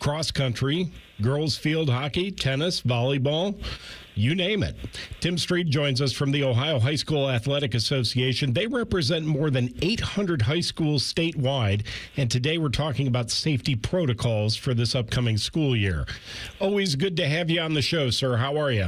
cross country, girls field hockey, tennis, volleyball, you name it. Tim Street joins us from the Ohio High School Athletic Association. They represent more than 800 high schools statewide, and today we're talking about safety protocols for this upcoming school year. Always good to have you on the show, sir. How are you?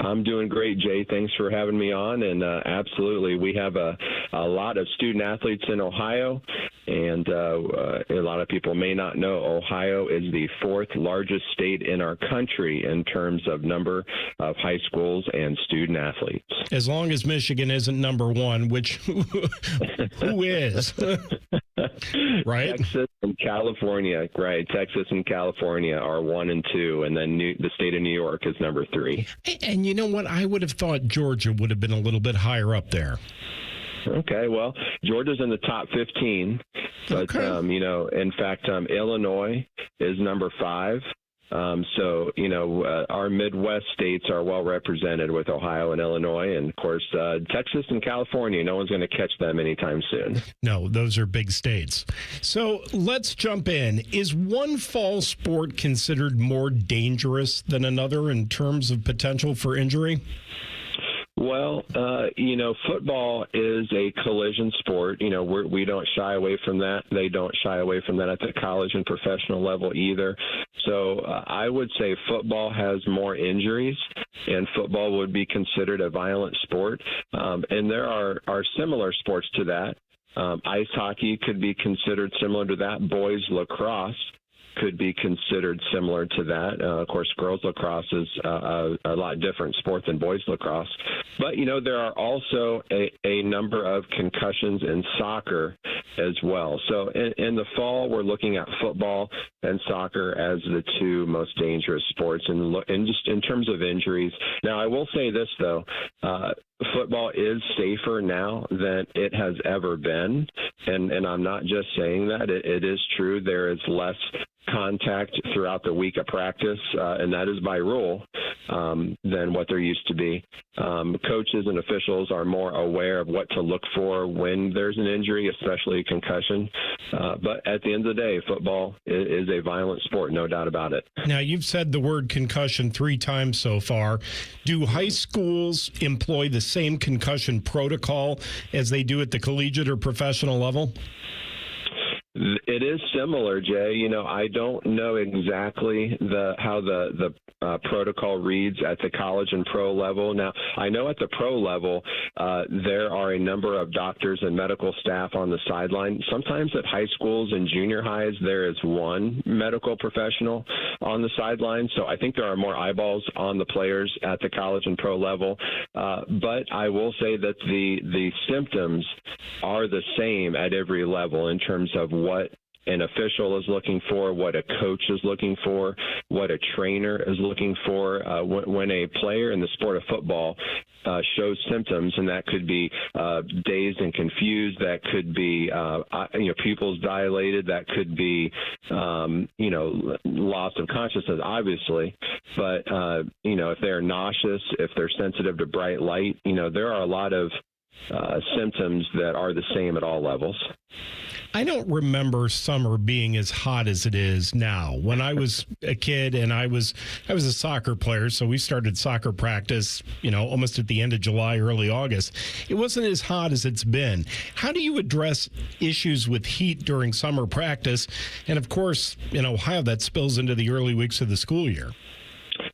I'm doing great, Jay. Thanks for having me on. And absolutely, we have a lot of student athletes in Ohio. And a lot of people may not know Ohio is the fourth largest state in our country in terms of number of high schools and student athletes. As long as Michigan isn't number one, which who is? Right? Texas and California, right? Texas and California are 1 and 2, and then the state of New York is number 3. And you know what? I would have thought Georgia would have been a little bit higher up there. Okay, well, Georgia's in the top 15, but, okay. In fact, Illinois is number 5. Our Midwest states are well represented with Ohio and Illinois, and, of course, Texas and California. No one's going to catch them anytime soon. No, those are big states. So let's jump in. Is one fall sport considered more dangerous than another in terms of potential for injury? Well, football is a collision sport. We don't shy away from that. They don't shy away from that at the college and professional level either. So I would say football has more injuries, and football would be considered a violent sport. And there are similar sports to that. Ice hockey could be considered similar to that. Boys lacrosse could be considered similar to that. Of course, girls lacrosse is a lot different sport than boys lacrosse. But, there are also a number of concussions in soccer as well. So in the fall, we're looking at football and soccer as the two most dangerous sports and just in terms of injuries. Now, I will say this, though. Football is safer now than it has ever been. And I'm not just saying that. It is true. There is less contact throughout the week of practice, and that is by rule, than what there used to be. Coaches and officials are more aware of what to look for when there's an injury, especially a concussion. But at the end of the day, football is a violent sport, no doubt about it. Now, you've said the word concussion 3 times so far. Do high schools employ the same concussion protocol as they do at the collegiate or professional level? It is similar, Jay. I don't know exactly how the protocol reads at the college and pro level. Now, I know at the pro level, there are a number of doctors and medical staff on the sideline. Sometimes at high schools and junior highs, there is one medical professional on the sideline. So I think there are more eyeballs on the players at the college and pro level. But I will say that the symptoms are the same at every level in terms of what an official is looking for, what a coach is looking for, what a trainer is looking for. When a player in the sport of football shows symptoms, and that could be dazed and confused, that could be pupils dilated, that could be loss of consciousness, obviously. But if they're nauseous, if they're sensitive to bright light, there are a lot of symptoms that are the same at all levels. I don't remember summer being as hot as it is now. When I was a kid and I was a soccer player, so we started soccer practice, almost at the end of July, early August. It wasn't as hot as it's been. How do you address issues with heat during summer practice? And of course, in Ohio, that spills into the early weeks of the school year.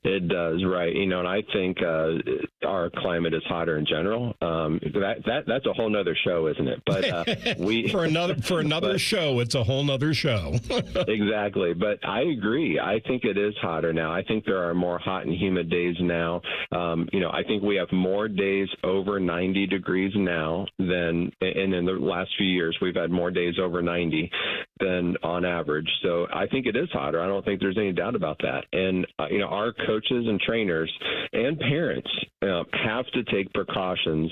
It does, right. And I think our climate is hotter in general. That's a whole nother show, isn't it? But we for another show, it's a whole nother show. Exactly. But I agree. I think it is hotter now. I think there are more hot and humid days now. I think we have more days over 90 degrees now than in the last few years. We've had more days over 90 than on average. So I think it is hotter. I don't think there's any doubt about that. And, our coaches and trainers and parents have to take precautions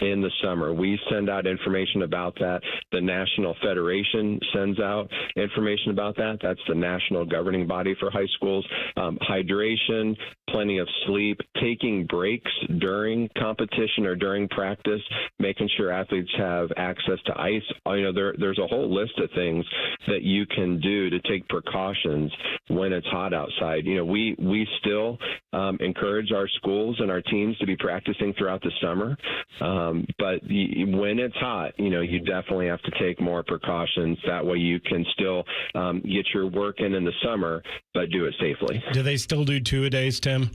in the summer. We send out information about that. The National Federation sends out information about that. That's the national governing body for high schools. Hydration, plenty of sleep, taking breaks during competition or during practice, making sure athletes have access to ice. There's a whole list of things that you can do to take precautions when it's hot outside. We still encourage our schools and our teams to be practicing throughout the summer. But when it's hot, you definitely have to take more precautions. That way you can still get your work in the summer, but do it safely. Do they still do 2-a-days, Tim?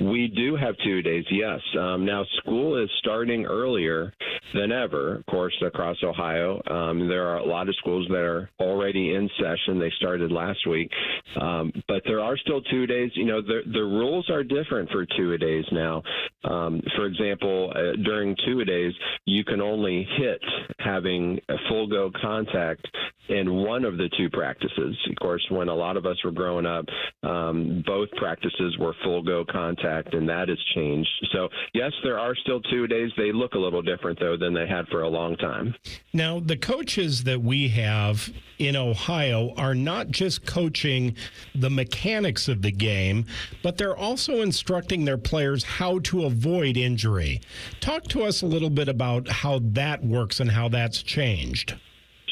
We do have 2-a-days, yes. Now, school is starting earlier than ever, of course, across Ohio. There are a lot of schools that are already in session. They started last week. But there are still 2-a-days. The rules are different for 2-a-days now. For example, during 2-a-days, you can only hit having a full go contact in one of the two practices. Of course, when a lot of us were growing up, both practices were full go contact, and that has changed. So, yes, there are still 2-a-days. They look a little different, though, than they had for a long time. Now, the coaches that we have in Ohio are not just coaching the mechanics of the game, but they're also instructing their players how to avoid injury. Talk to us a little bit about how that works and how that's changed.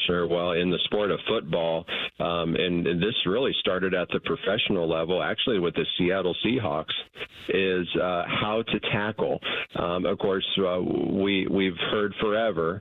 Sure. Well, in the sport of football, and this really started at the professional level, actually with the Seattle Seahawks, is how to tackle. Of course, we've heard forever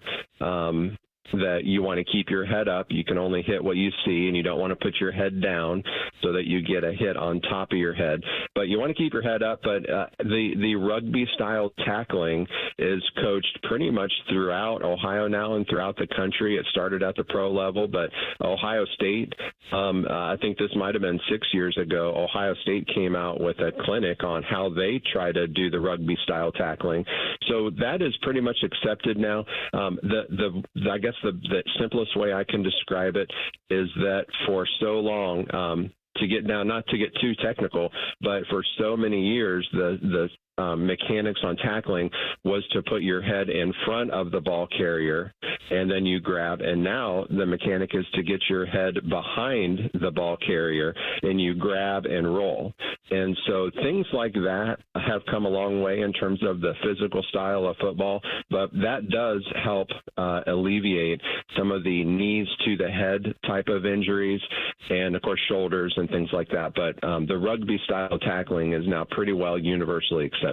that you want to keep your head up. You can only hit what you see, and you don't want to put your head down so that you get a hit on top of your head. But you want to keep your head up. But the rugby-style tackling is coached pretty much throughout Ohio now and throughout the country. It started at the pro level, but Ohio State, I think this might have been 6 years ago, Ohio State came out with a clinic on how they try to do the rugby-style tackling. So that is pretty much accepted now. I guess the simplest way I can describe it is that for so long, to get down, not to get too technical, but for so many years, the mechanics on tackling was to put your head in front of the ball carrier and then you grab. And now the mechanic is to get your head behind the ball carrier and you grab and roll. And so things like that have come a long way in terms of the physical style of football, but that does help alleviate some of the knees to the head type of injuries and, of course, shoulders and things like that. But the rugby style tackling is now pretty well universally accepted.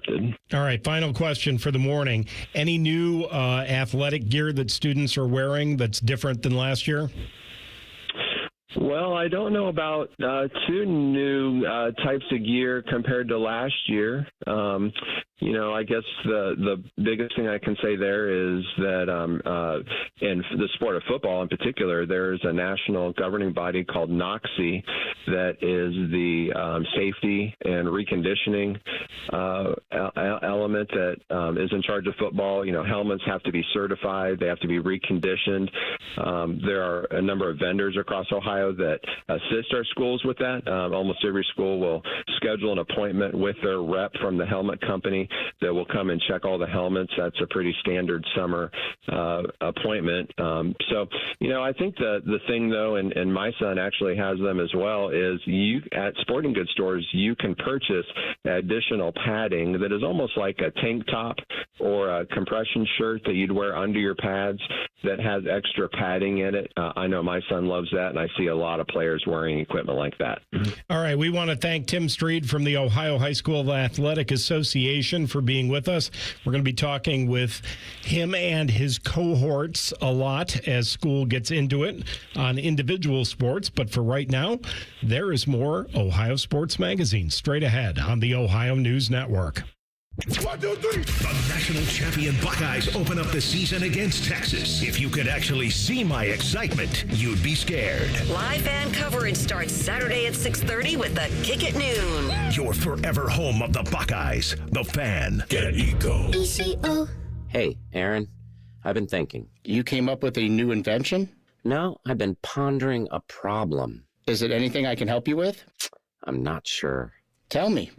All right, final question for the morning. Any new athletic gear that students are wearing that's different than last year? Well, I don't know about two new types of gear compared to last year. I guess the biggest thing I can say there is that in the sport of football in particular, there's a national governing body called NOCSE that is the safety and reconditioning element that is in charge of football. Helmets have to be certified. They have to be reconditioned. There are a number of vendors across Ohio that assist our schools with that. Almost every school will schedule an appointment with their rep from the helmet company that will come and check all the helmets. That's a pretty standard summer appointment. So, I think the thing, though, and my son actually has them as well, is you at sporting goods stores, you can purchase additional padding that is almost like a tank top or a compression shirt that you'd wear under your pads that has extra padding in it. I know my son loves that, and I see a lot of players wearing equipment like that. All right. We want to thank Tim Street from the Ohio High School Athletic Association for being with us. We're going to be talking with him and his cohorts a lot as school gets into it on individual sports. But for right now, there is more Ohio Sports Magazine straight ahead on the Ohio News Network. 1, 2, 3. The national champion Buckeyes open up the season against Texas. If you could actually see my excitement, you'd be scared. Live fan coverage starts Saturday at 6:30 with the Kick at Noon. Your forever home of the Buckeyes, the Fan. Get ECO. ECO. Hey, Aaron, I've been thinking. You came up with a new invention? No, I've been pondering a problem. Is it anything I can help you with? I'm not sure. Tell me.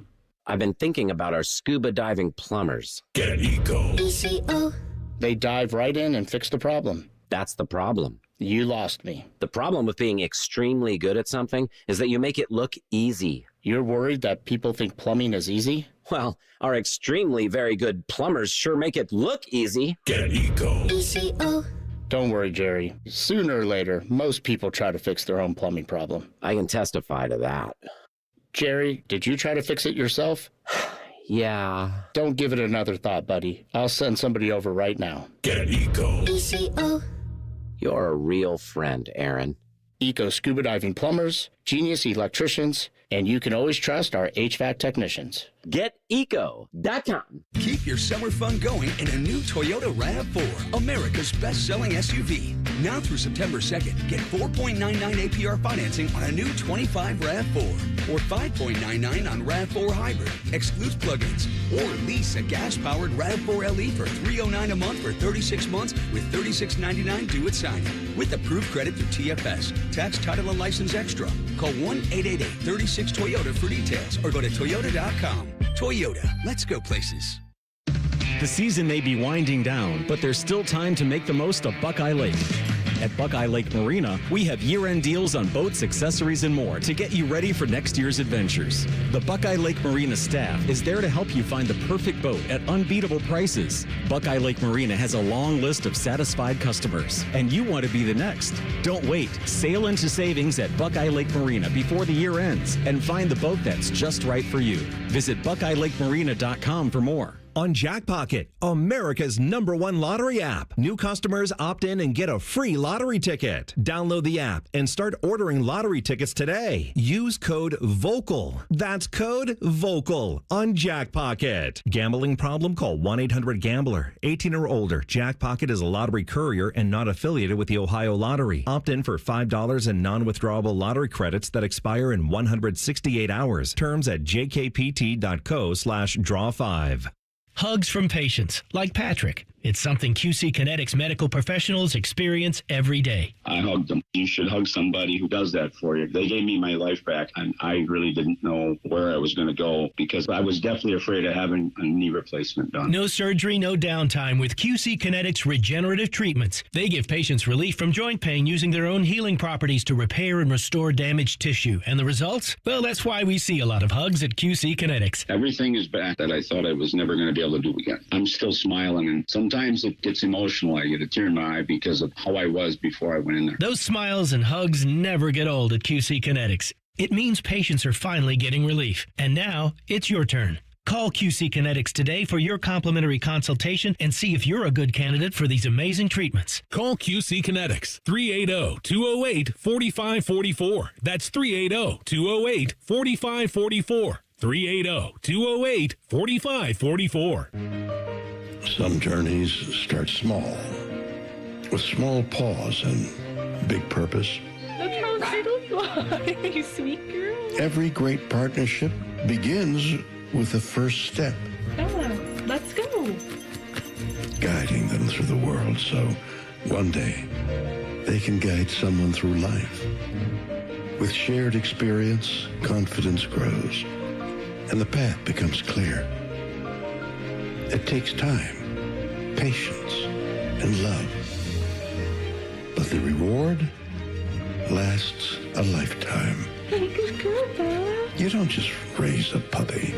I've been thinking about our scuba diving plumbers. Get Eco. ECO. They dive right in and fix the problem. That's the problem. You lost me. The problem with being extremely good at something is that you make it look easy. You're worried that people think plumbing is easy? Well, our extremely very good plumbers sure make it look easy. Get Eco. ECO. Don't worry, Jerry. Sooner or later, most people try to fix their own plumbing problem. I can testify to that. Jerry, did you try to fix it yourself? Yeah. Don't give it another thought, buddy. I'll send somebody over right now. Get Eco. ECO. You're a real friend, Aaron. Eco Scuba Diving Plumbers, Genius Electricians, and you can always trust our HVAC technicians. GetEco.com. Keep your summer fun going in a new Toyota RAV4, America's best-selling SUV. Now through September 2nd, get 4.99 APR financing on a new 25 RAV4 or 5.99 on RAV4 Hybrid, excludes plug-ins, or lease a gas-powered RAV4 LE for $309 a month for 36 months with $36.99 due at signing. With approved credit through TFS, tax, title, and license extra. Call 1-888-36-TOYOTA for details or go to Toyota.com. Toyota, let's go places. The season may be winding down, but there's still time to make the most of Buckeye Lake. At Buckeye Lake Marina, we have year-end deals on boats, accessories, and more to get you ready for next year's adventures. The Buckeye Lake Marina staff is there to help you find the perfect boat at unbeatable prices. Buckeye Lake Marina has a long list of satisfied customers, and you want to be the next. Don't wait. Sail into savings at Buckeye Lake Marina before the year ends and find the boat that's just right for you. Visit BuckeyeLakeMarina.com for more. On Jackpocket, America's #1 lottery app. New customers opt in and get a free lottery ticket. Download the app and start ordering lottery tickets today. Use code VOCAL. That's code VOCAL on Jackpocket. Gambling problem? Call 1-800-GAMBLER. 18 or older. Jackpocket is a lottery courier and not affiliated with the Ohio Lottery. Opt in for $5 in non-withdrawable lottery credits that expire in 168 hours. Terms at jkpt.co/draw5. Hugs from patients, like Patrick. It's something QC Kinetics medical professionals experience every day. I hugged them. You should hug somebody who does that for you. They gave me my life back, and I really didn't know where I was going to go because I was definitely afraid of having a knee replacement done. No surgery, no downtime with QC Kinetics regenerative treatments. They give patients relief from joint pain using their own healing properties to repair and restore damaged tissue. And the results? Well, that's why we see a lot of hugs at QC Kinetics. Everything is back that I thought I was never going to be able to do again. I'm still smiling, and sometimes it gets emotional. I get a tear in my eye because of how I was before I went in there. Those smiles and hugs never get old at QC Kinetics. It means patients are finally getting relief. And now, it's your turn. Call QC Kinetics today for your complimentary consultation and see if you're a good candidate for these amazing treatments. Call QC Kinetics, 380-208-4544. That's 380-208-4544. 380-208-4544. Some journeys start small, with small pause and big purpose. Look how little you are, you sweet girl. Every great partnership begins with the first step. Bella, let's go. Guiding them through the world so one day they can guide someone through life. With shared experience, confidence grows, and the path becomes clear. It takes time, patience, and love. But the reward lasts a lifetime. Good girl, Bella. You don't just raise a puppy.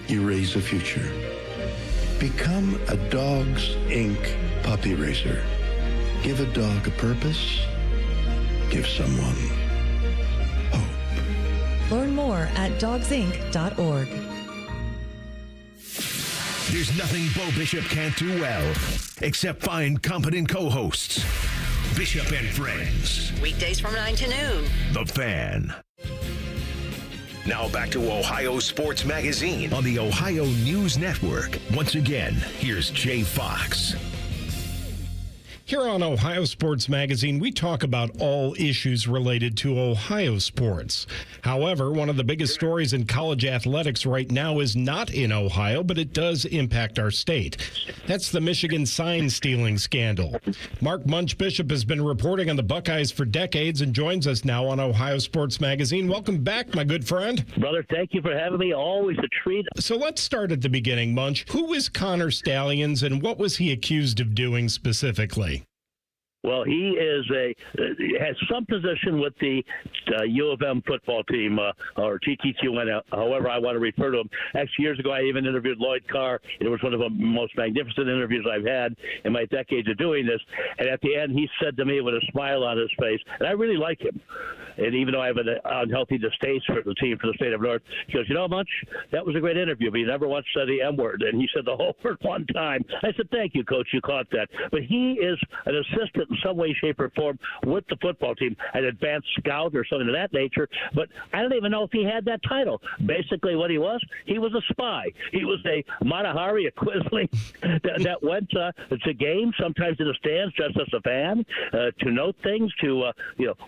You raise a future. Become a Dogs Inc. puppy raiser. Give a dog a purpose. Give someone hope. Learn more at dogsinc.org. There's nothing Bo Bishop can't do well, except find competent co-hosts. Bishop and Friends. Weekdays from 9 to noon. The Fan. Now back to Ohio Sports Magazine on the Ohio News Network. Once again, here's Jay Fox. Here on Ohio Sports Magazine, we talk about all issues related to Ohio sports. However, one of the biggest stories in college athletics right now is not in Ohio, but it does impact our state. That's the Michigan sign stealing scandal. Mark Munch Bishop has been reporting on the Buckeyes for decades and joins us now on Ohio Sports Magazine. Welcome back, my good friend. Brother, thank you for having me. Always a treat. So let's start at the beginning, Munch. Who is Connor Stalions and what was he accused of doing specifically? Well, he has some position with the U of M football team, or TTQN, however I want to refer to him. Actually, years ago, I even interviewed Lloyd Carr. It was one of the most magnificent interviews I've had in my decades of doing this. And at the end, he said to me with a smile on his face, and I really like him. And even though I have an unhealthy distaste for the team for the state of North, he goes, Munch, that was a great interview, but you never once said the M word. And he said the whole word one time. I said, thank you, Coach, you caught that. But he is an assistant in some way, shape, or form with the football team, an advanced scout or something of that nature. But I don't even know if he had that title. Basically, what he was a spy. He was a Matahari, a quisling that went to games, sometimes in the stands, just as a fan, to note things, to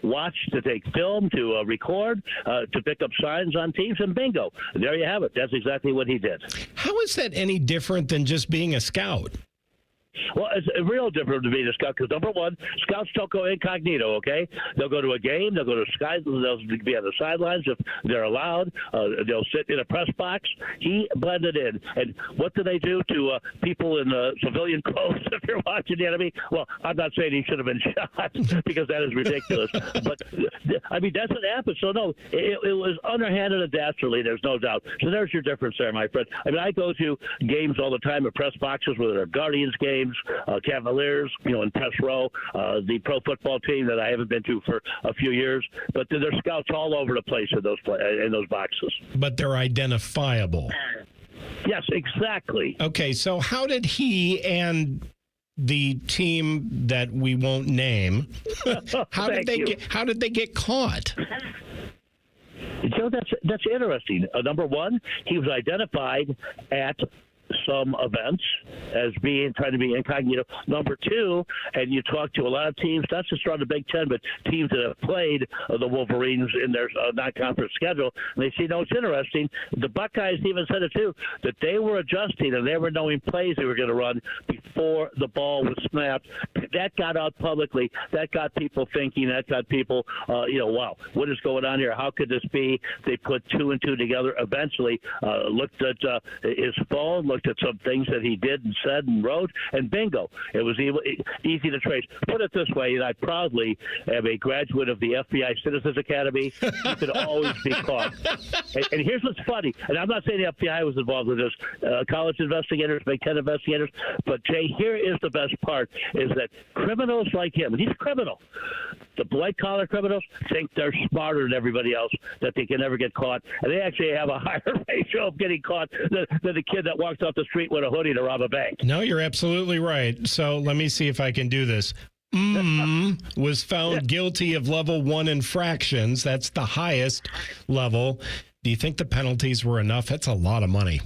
watch, to take film, to record, to pick up signs on teams, and bingo, there you have it. That's exactly what he did. How is that any different than just being a scout? Well, it's real different to being a scout because, number one, scouts don't go incognito, okay? They'll go to a game. They'll go to Sky. They'll be on the sidelines if they're allowed. They'll sit in a press box. He blended in. And what do they do to people in civilian clothes if you're watching the enemy? Well, I'm not saying he should have been shot because that is ridiculous. But, I mean, that's what happened. So, no, it was underhanded and dastardly. There's no doubt. So there's your difference there, my friend. I mean, I go to games all the time at press boxes, whether they're Guardians games, Cavaliers, in press row, the pro football team that I haven't been to for a few years, but there's scouts all over the place in those boxes. But they're identifiable. Yes, exactly. Okay, so how did he and the team that we won't name, how did they get caught? That's interesting. Number one, he was identified at some events as trying to be incognito. Number two, and you talk to a lot of teams, not just around the Big Ten, but teams that have played the Wolverines in their non-conference schedule, and they see, it's interesting. The Buckeyes even said it too, that they were adjusting and they were knowing plays they were going to run before the ball was snapped. That got out publicly. That got people thinking. That got people, wow, what is going on here? How could this be? They put two and two together. Eventually, looked at his phone, looked at some things that he did and said and wrote, and bingo, it was easy to trace. Put it this way, and I proudly am a graduate of the FBI Citizens Academy. You could always be caught. And here's what's funny, and I'm not saying the FBI was involved with this, college investigators, Big Ten investigators, but Jay, here is the best part, is that criminals like him, and he's a criminal, the white-collar criminals think they're smarter than everybody else, that they can never get caught, and they actually have a higher ratio of getting caught than the kid that walks off the street with a hoodie to rob a bank. No, you're absolutely right. So let me see if I can do this. Was found guilty of level 1 infractions. That's the highest level. Do you think the penalties were enough? That's a lot of money.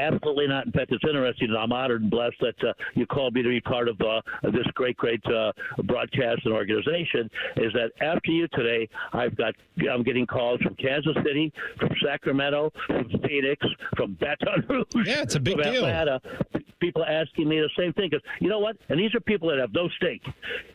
Absolutely not. In fact, it's interesting, and I'm honored and blessed that you called me to be part of this great broadcast and organization, is that after you today, I'm getting calls from Kansas City, from Sacramento, from Phoenix, from Baton Rouge. Yeah, it's a big deal. Atlanta. People asking me the same thing. Because you know what? And these are people that have no stake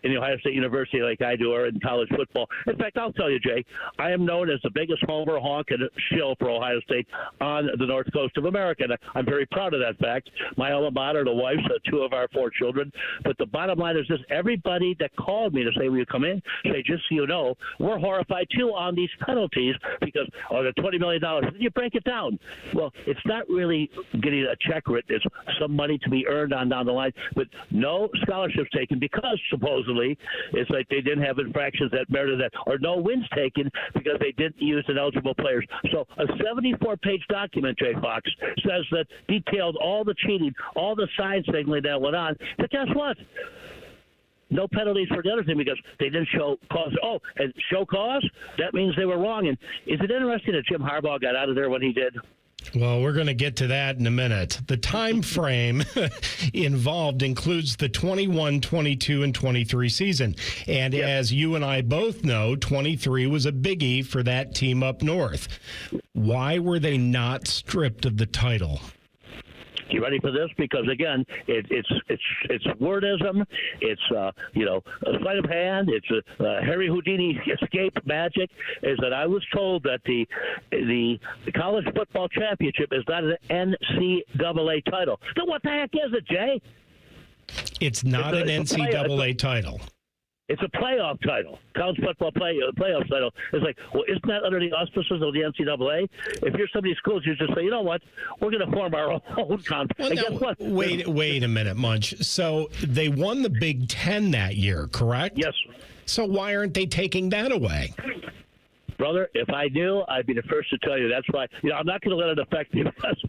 in the Ohio State University like I do, or in college football. In fact, I'll tell you, Jay, I am known as the biggest homer, honk, and shill for Ohio State on the north coast of America. And I'm very proud of that fact. My alma mater, the wives, 2 of our 4 children. But the bottom line is this: everybody that called me to say, will you come in? Say, just so you know, we're horrified too on these penalties because the $20 million. You break it down. Well, it's not really getting a check written. It's some money to be earned on down the line, but no scholarships taken because supposedly it's like they didn't have infractions that merited that, or no wins taken because they didn't use ineligible players. So a 74-page document, Jay Fox, says that detailed all the cheating, all the sign signaling that went on. But guess what? No penalties for the other thing because they didn't show cause. Oh, and show cause? That means they were wrong. And is it interesting that Jim Harbaugh got out of there when he did? Well, we're going to get to that in a minute. The time frame involved includes the 21, 22, and 23 season. And as you and I both know, 23 was a biggie for that team up north. Why were they not stripped of the title? You ready for this? Because again, it's wordism. It's a sleight of hand. It's a Harry Houdini escape magic. Is that I was told that the college football championship is not an NCAA title. So what the heck is it, Jay? It's not an NCAA title. It's a playoff title, college football playoff title. It's like, well, isn't that under the auspices of the NCAA? If you're some of these schools, you just say, you know what, we're going to form our own conference. Well, and guess what? Wait a minute, Munch. So they won the Big Ten that year, correct? Yes. So why aren't they taking that away? Brother, if I knew, I'd be the first to tell you. That's why, I'm not going to let it affect me because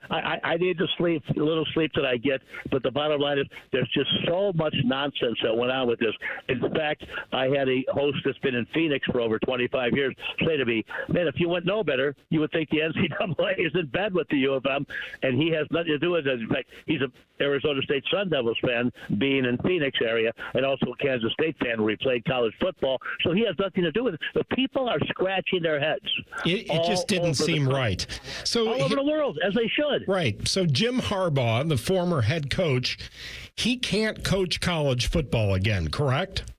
I need the sleep, the little sleep that I get. But the bottom line is there's just so much nonsense that went on with this. In fact, I had a host that's been in Phoenix for over 25 years say to me, man, if you wouldn't know better, you would think the NCAA is in bed with the U of M, and he has nothing to do with it. In fact, he's an Arizona State Sun Devils fan, being in Phoenix area, and also a Kansas State fan where he played college football. So he has nothing to do with it. The people are scratching their heads. It just didn't seem right. So all over the world, as they should. Right. So Jim Harbaugh, the former head coach, he can't coach college football again, correct?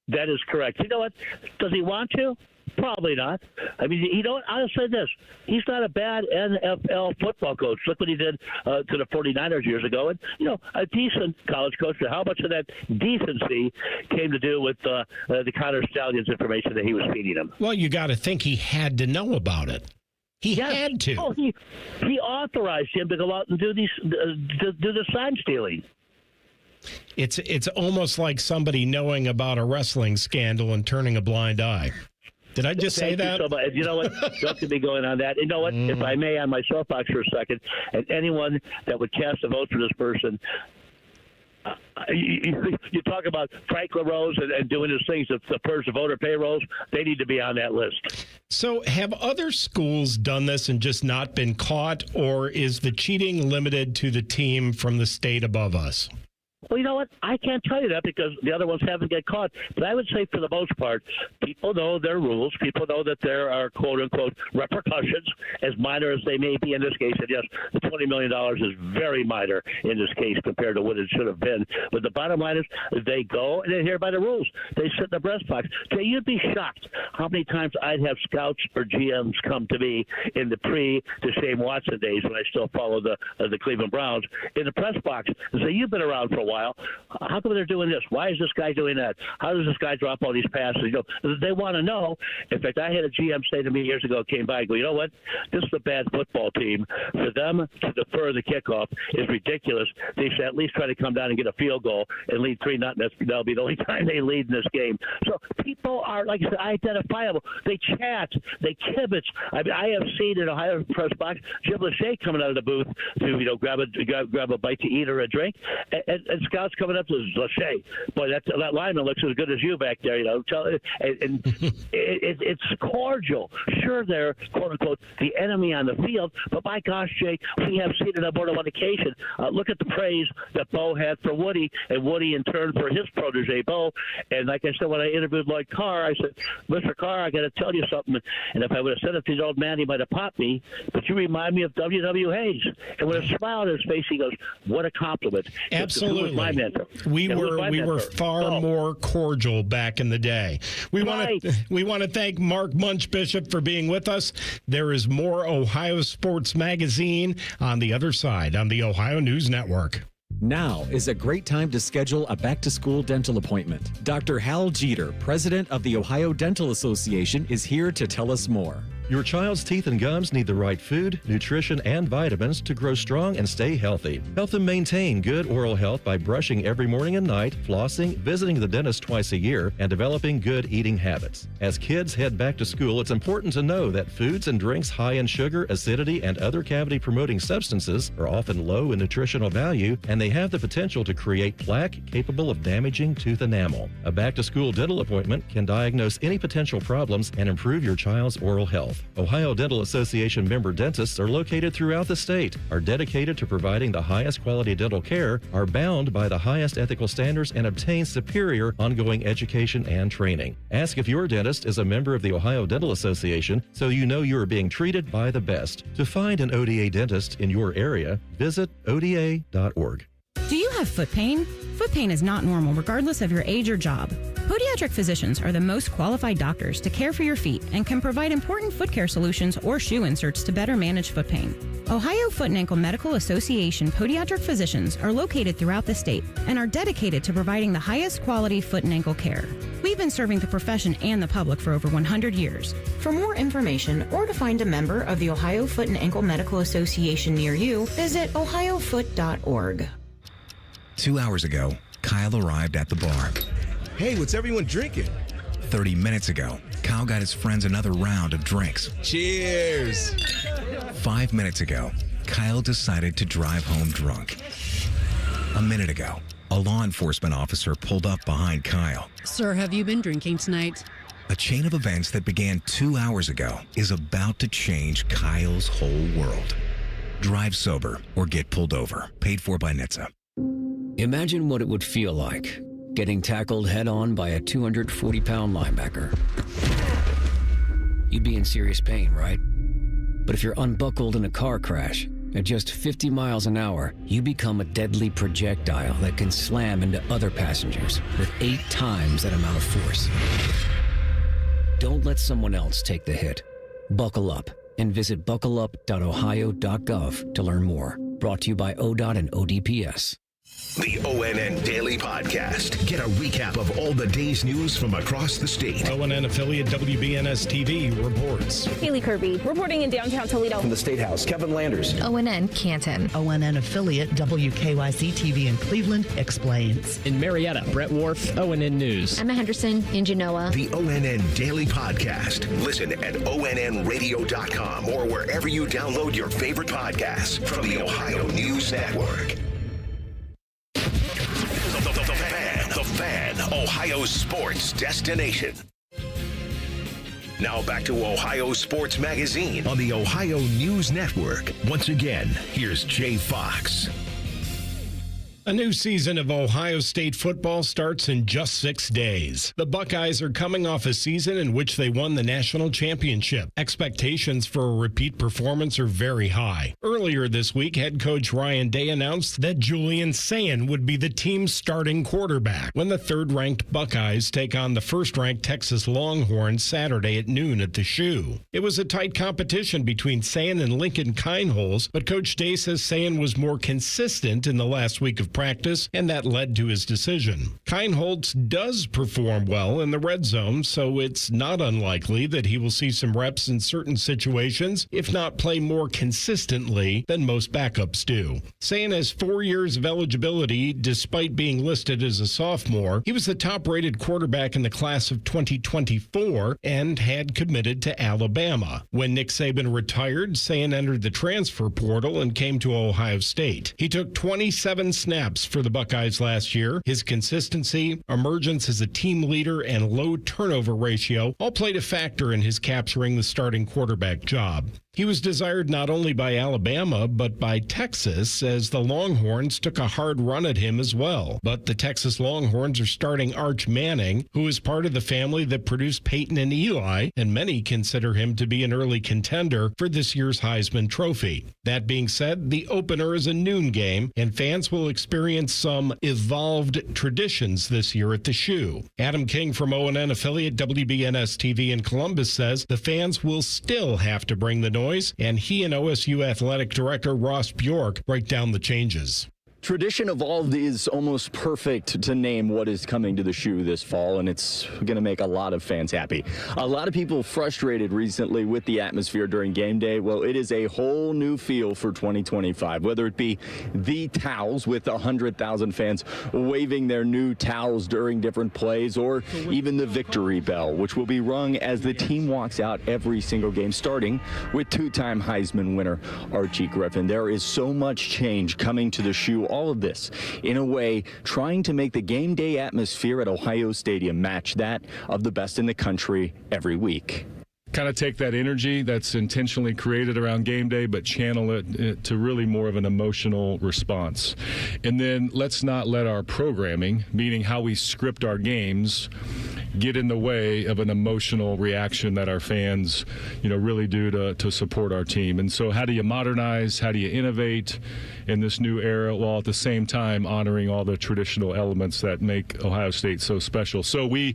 That is correct. You know what? Does he want to? Probably not. I mean, I'll say this. He's not a bad NFL football coach. Look what he did to the 49ers years ago. And, a decent college coach. How much of that decency came to do with the Connor Stallions information that he was feeding him? Well, you got to think he had to know about it. He had to. Oh, he authorized him to go out and do do the sign stealing. It's almost like somebody knowing about a wrestling scandal and turning a blind eye. Did I just say that? You so much. You know what? Don't get me going on that. You know what? If I may, on my soapbox for a second, and anyone that would cast a vote for this person, you talk about Frank LaRose and doing his things to purge the voter payrolls. They need to be on that list. So have other schools done this and just not been caught, or is the cheating limited to the team from the state above us? Well, you know what? I can't tell you that because the other ones haven't get caught. But I would say for the most part, people know their rules. People know that there are, quote-unquote, repercussions, as minor as they may be in this case. And, yes, the $20 million is very minor in this case compared to what it should have been. But the bottom line is they go and they adhere by the rules. They sit in the press box. Jay, you'd be shocked how many times I'd have scouts or GMs come to me in the pre-Deshaun Watson days when I still follow the Cleveland Browns in the press box and say, you've been around for a while. How come they're doing this? Why is this guy doing that? How does this guy drop all these passes? They want to know. In fact, I had a GM say to me years ago, came by and go, you know what? This is a bad football team. For them to defer the kickoff is ridiculous. They should at least try to come down and get a field goal and lead 3-0. That'll be the only time they lead in this game. So people are, like I said, identifiable. They chat. They kibitz. I mean, I have seen in Ohio press box Jim Lachey coming out of the booth to grab a bite to eat or a drink, and scouts coming up to Lachey. Boy, that lineman looks as good as you back there. It's cordial. Sure, they're quote unquote the enemy on the field, but my gosh, Jake, we have seen it on more than one occasion. Look at the praise that Bo had for Woody, and Woody in turn for his protege Bo. And like I said, when I interviewed Lloyd Carr, I said, Mr. Carr, I got to tell you something. And if I would have said it to the old man, he might have popped me. But you remind me of W.W. Hayes. And with a smile on his face, he goes, "What a compliment!" Absolutely. My mentor. We were far more cordial back in the day. We want to thank Mark Munch Bishop for being with us. There is more Ohio Sports Magazine on the other side on the Ohio News Network. Now is a great time to schedule a back-to-school dental appointment. Dr. Hal Jeter, president of the Ohio Dental Association, is here to tell us more. Your child's teeth and gums need the right food, nutrition, and vitamins to grow strong and stay healthy. Help them maintain good oral health by brushing every morning and night, flossing, visiting the dentist twice a year, and developing good eating habits. As kids head back to school, it's important to know that foods and drinks high in sugar, acidity, and other cavity-promoting substances are often low in nutritional value, and they have the potential to create plaque capable of damaging tooth enamel. A back-to-school dental appointment can diagnose any potential problems and improve your child's oral health. health. Ohio Dental Association member dentists are located throughout the state, are dedicated to providing the highest quality dental care, are bound by the highest ethical standards, and obtain superior ongoing education and training. Ask if your dentist is a member of the Ohio Dental Association so you know you are being treated by the best. To find an ODA dentist in your area, visit ODA.org. Do you have foot pain? Foot pain is not normal regardless of your age or job. Podiatric physicians are the most qualified doctors to care for your feet and can provide important foot care solutions or shoe inserts to better manage foot pain. Ohio Foot and Ankle Medical Association podiatric physicians are located throughout the state and are dedicated to providing the highest quality foot and ankle care. We've been serving the profession and the public for over 100 years. For more information or to find a member of the Ohio Foot and Ankle Medical Association near you, visit ohiofoot.org. 2 hours ago, Kyle arrived at the bar. Hey, what's everyone drinking? 30 minutes ago, Kyle got his friends another round of drinks. Cheers! 5 minutes ago, Kyle decided to drive home drunk. A minute ago, a law enforcement officer pulled up behind Kyle. Sir, have you been drinking tonight? A chain of events that began 2 hours ago is about to change Kyle's whole world. Drive sober or get pulled over. Paid for by NHTSA. Imagine what it would feel like getting tackled head-on by a 240-pound linebacker. You'd be in serious pain, right? But if you're unbuckled in a car crash, at just 50 miles an hour, you become a deadly projectile that can slam into other passengers with 8 times that amount of force. Don't let someone else take the hit. Buckle up and visit buckleup.ohio.gov to learn more. Brought to you by ODOT and ODPS. The ONN Daily Podcast. Get a recap of all the day's news from across the state. ONN affiliate WBNS TV reports. Haley Kirby reporting in downtown Toledo. From the State House, Kevin Landers. ONN Canton. ONN affiliate WKYC TV in Cleveland explains. In Marietta, Brett Wharf, ONN News. Emma Henderson in Genoa. The ONN Daily Podcast. Listen at ONNradio.com or wherever you download your favorite podcasts from the Ohio News Network. The Fan, Ohio's sports destination. Now back to Ohio Sports Magazine on the Ohio News Network. Once again, here's Jay Fox. A new season of Ohio State football starts in just 6 days. The Buckeyes are coming off a season in which they won the national championship. Expectations for a repeat performance are very high. Earlier this week, head coach Ryan Day announced that Julian Sayin would be the team's starting quarterback when the third-ranked Buckeyes take on the first-ranked Texas Longhorns Saturday at noon at the Shoe. It was a tight competition between Sayin and Lincoln Kienholz, but Coach Day says Sayin was more consistent in the last week of practice, and that led to his decision. Kienholz does perform well in the red zone, so it's not unlikely that he will see some reps in certain situations, if not play more consistently than most backups do. Sayin has 4 years of eligibility despite being listed as a sophomore. He was the top-rated quarterback in the class of 2024 and had committed to Alabama. When Nick Saban retired, Sayin entered the transfer portal and came to Ohio State. He took 27 snaps for the Buckeyes last year. His consistency, emergence as a team leader, and low turnover ratio all played a factor in his capturing the starting quarterback job. He was desired not only by Alabama, but by Texas, as the Longhorns took a hard run at him as well. But the Texas Longhorns are starting Arch Manning, who is part of the family that produced Peyton and Eli, and many consider him to be an early contender for this year's Heisman Trophy. That being said, the opener is a noon game, and fans will experience some evolved traditions this year at the Shoe. Adam King from ONN affiliate WBNS TV in Columbus says the fans will still have to bring the noise, and he and OSU athletic director Ross Bjork break down the changes. Tradition Evolved is almost perfect to name what is coming to the Shoe this fall, and it's going to make a lot of fans happy. A lot of people frustrated recently with the atmosphere during game day. Well, it is a whole new feel for 2025, whether it be the towels with 100,000 fans waving their new towels during different plays, or even the victory bell, which will be rung as the team walks out every single game, starting with two-time Heisman winner Archie Griffin. There is so much change coming to the Shoe. All of this, in a way, trying to make the game day atmosphere at Ohio Stadium match that of the best in the country every week. kind of take that energy that's intentionally created around game day, but channel it to really more of an emotional response. And then let's not let our programming, meaning how we script our games, get in the way of an emotional reaction that our fans, really do to support our team. And so how do you modernize? How do you innovate in this new era, while at the same time honoring all the traditional elements that make Ohio State so special? So we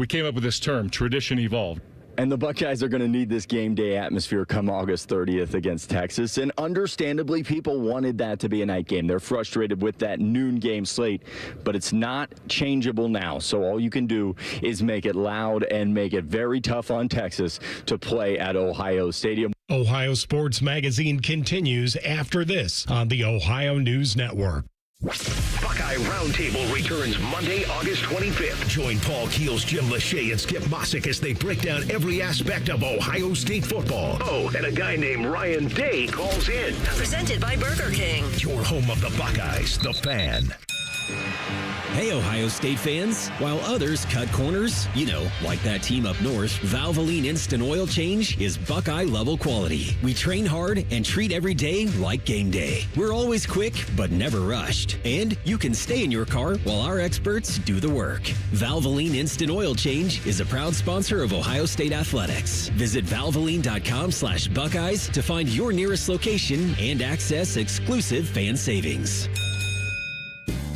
came up with this term, tradition evolved. And the Buckeyes are going to need this game day atmosphere come August 30th against Texas. And understandably, people wanted that to be a night game. They're frustrated with that noon game slate, but it's not changeable now. So all you can do is make it loud and make it very tough on Texas to play at Ohio Stadium. Ohio Sports Magazine continues after this on the Ohio News Network. Buckeye Roundtable returns Monday, August 25th. Join Paul Keels, Jim Lachey, and Skip Mossick as they break down every aspect of Ohio State football. Oh, and a guy named Ryan Day calls in. Presented by Burger King. Your home of the Buckeyes, The Fan. Hey, Ohio State fans. While others cut corners, like that team up north, Valvoline Instant Oil Change is Buckeye-level quality. We train hard and treat every day like game day. We're always quick, but never rushed. And you can stay in your car while our experts do the work. Valvoline Instant Oil Change is a proud sponsor of Ohio State Athletics. Visit valvoline.com/Buckeyes to find your nearest location and access exclusive fan savings.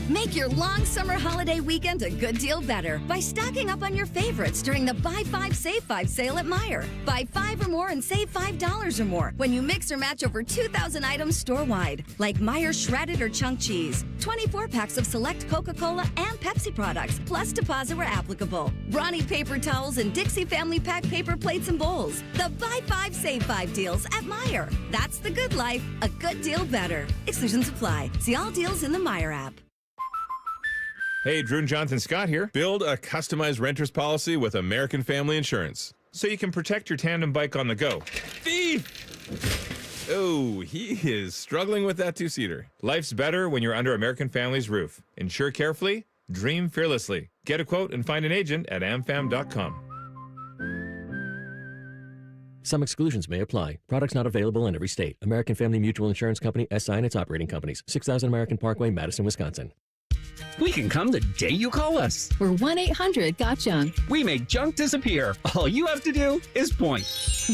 Make your long summer holiday weekend a good deal better by stocking up on your favorites during the Buy 5, Save 5 sale at Meijer. Buy 5 or more and save $5 or more when you mix or match over 2,000 items store-wide, like Meijer shredded or chunk cheese, 24 packs of select Coca-Cola and Pepsi products, plus deposit where applicable. Brawny paper towels and Dixie Family Pack paper plates and bowls. The Buy 5, Save 5 deals at Meijer. That's the good life, a good deal better. Exclusions apply. See all deals in the Meijer app. Hey, Drew and Jonathan Scott here. Build a customized renter's policy with American Family Insurance so you can protect your tandem bike on the go. Thief! Oh, he is struggling with that two-seater. Life's better when you're under American Family's roof. Insure carefully, dream fearlessly. Get a quote and find an agent at amfam.com. Some exclusions may apply. Products not available in every state. American Family Mutual Insurance Company, SI and its operating companies. 6000 American Parkway, Madison, Wisconsin. We can come the day you call us. We're 1-800-GOT-JUNK. We make junk disappear. All you have to do is point.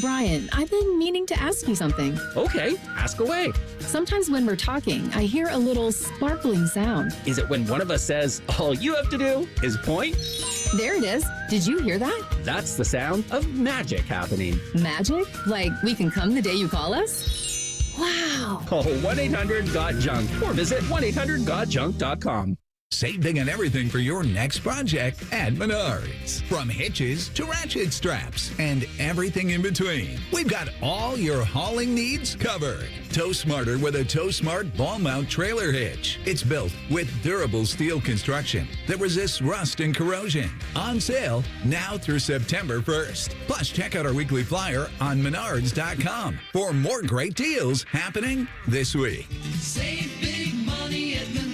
Brian, I've been meaning to ask you something. Okay, ask away. Sometimes when we're talking, I hear a little sparkling sound. Is it when one of us says, all you have to do is point? There it is. Did you hear that? That's the sound of magic happening. Magic? Like we can come the day you call us? Wow. Call 1-800-GOT-JUNK or visit 1-800-GOT-JUNK.com. Save big on everything for your next project at Menards. From hitches to ratchet straps and everything in between. We've got all your hauling needs covered. Tow smarter with a Tow Smart ball mount trailer hitch. It's built with durable steel construction that resists rust and corrosion. On sale now through September 1st. Plus, check out our weekly flyer on Menards.com for more great deals happening this week. Save big money at Menards.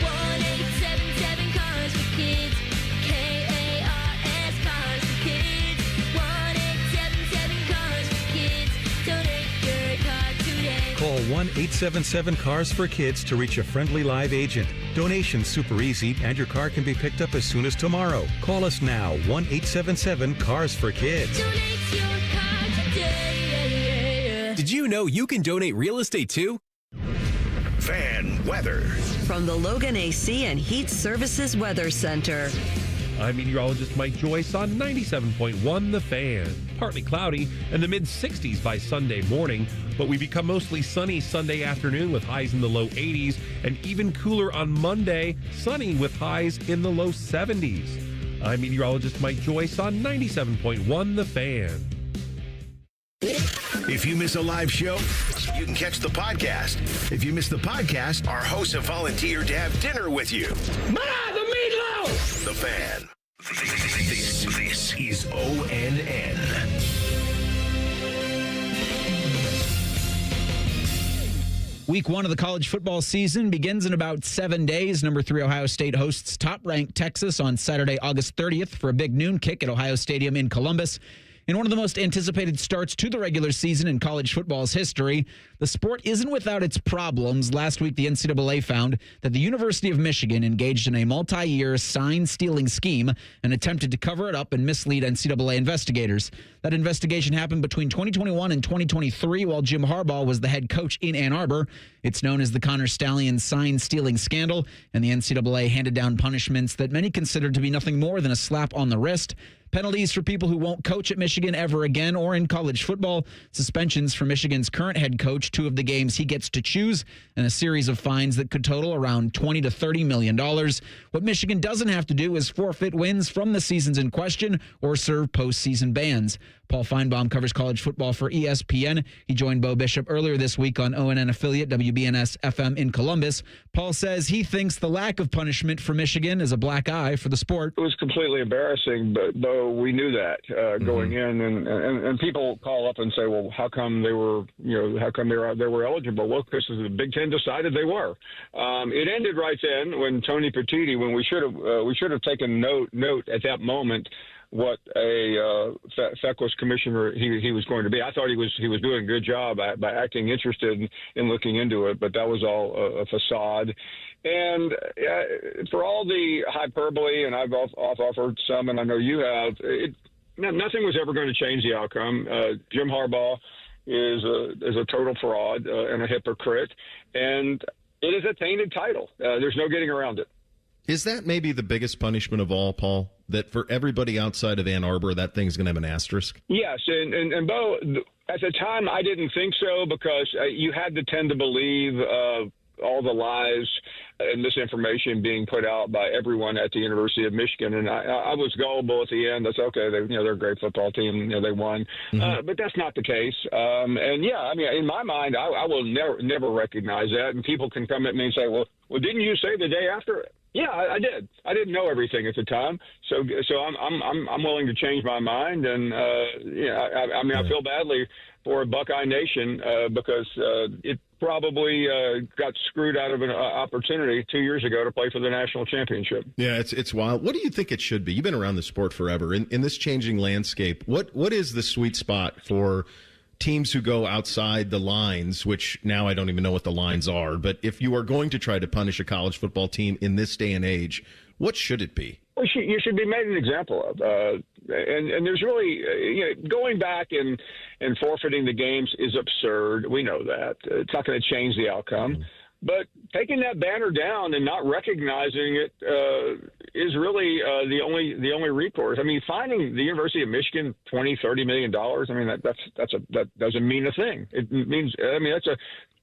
1-877 Cars for Kids. K-A-R-S Cars for Kids. 1-877 Cars for Kids. Donate your car today. Call 1-877-CARS for Kids to reach a friendly live agent. Donation's super easy, and your car can be picked up as soon as tomorrow. Call us now, 1-877-CARS for Kids. Donate your car today. Did you know you can donate real estate too? Fan weather. From the Logan AC and Heat Services Weather Center. I'm meteorologist Mike Joyce on 97.1 The Fan. Partly cloudy and the mid-60s by Sunday morning, but we become mostly sunny Sunday afternoon with highs in the low 80s and even cooler on Monday, sunny with highs in the low 70s. I'm meteorologist Mike Joyce on 97.1 The Fan. If you miss a live show, you can catch the podcast. If you miss the podcast, our hosts have volunteered to have dinner with you. The meatloaf! The Fan. This is ONN. Week 1 of the college football season begins in about 7 days. Number 3 Ohio State hosts top-ranked Texas on Saturday, August 30th for a big noon kick at Ohio Stadium in Columbus. In one of the most anticipated starts to the regular season in college football's history, the sport isn't without its problems. Last week, the NCAA found that the University of Michigan engaged in a multi-year sign-stealing scheme and attempted to cover it up and mislead NCAA investigators. That investigation happened between 2021 and 2023 while Jim Harbaugh was the head coach in Ann Arbor. It's known as the Connor Stallion sign-stealing scandal, and the NCAA handed down punishments that many considered to be nothing more than a slap on the wrist. Penalties for people who won't coach at Michigan ever again or in college football, suspensions for Michigan's current head coach, 2 of the games he gets to choose, and a series of fines that could total around $20 to $30 million. What Michigan doesn't have to do is forfeit wins from the seasons in question or serve postseason bans. Paul Feinbaum covers college football for ESPN. He joined Bo Bishop earlier this week on ONN affiliate WBNS FM in Columbus. Paul says he thinks the lack of punishment for Michigan is a black eye for the sport. It was completely embarrassing, but though we knew that going in, and people call up and say, well, how come they were, how come they were eligible? Well, because the Big Ten decided they were. It ended right then when Tony Petitti, when we should have taken note at that moment what a feckless commissioner he was going to be. I thought he was doing a good job by acting interested in looking into it, but that was all a facade. And for all the hyperbole, and I've offered some, and I know you have, nothing was ever going to change the outcome. Jim Harbaugh is a total fraud and a hypocrite, and it is a tainted title. There's no getting around it. Is that maybe the biggest punishment of all, Paul? That for everybody outside of Ann Arbor, that thing's going to have an asterisk? Yes, and Bo, at the time I didn't think so because you had to tend to believe all the lies and misinformation being put out by everyone at the University of Michigan, and I was gullible at the end. That's okay. They're a great football team. They won, but that's not the case. And yeah, I mean, in my mind, I will never recognize that. And people can come at me and say, "Well, didn't you say the day after?" Yeah, I did. I didn't know everything at the time, so I'm willing to change my mind. And I feel badly for Buckeye Nation because it probably got screwed out of an opportunity 2 years ago to play for the national championship. Yeah, it's wild. What do you think it should be? You've been around the sport forever. In this changing landscape, what is the sweet spot for teams who go outside the lines, which now I don't even know what the lines are, but if you are going to try to punish a college football team in this day and age, what should it be? Well, you should be made an example of. And there's really, going back and forfeiting the games is absurd. We know that. It's not going to change the outcome. But taking that banner down and not recognizing it is really the only recourse. I mean, finding the University of Michigan $20-30 million. I mean, that doesn't mean a thing. It means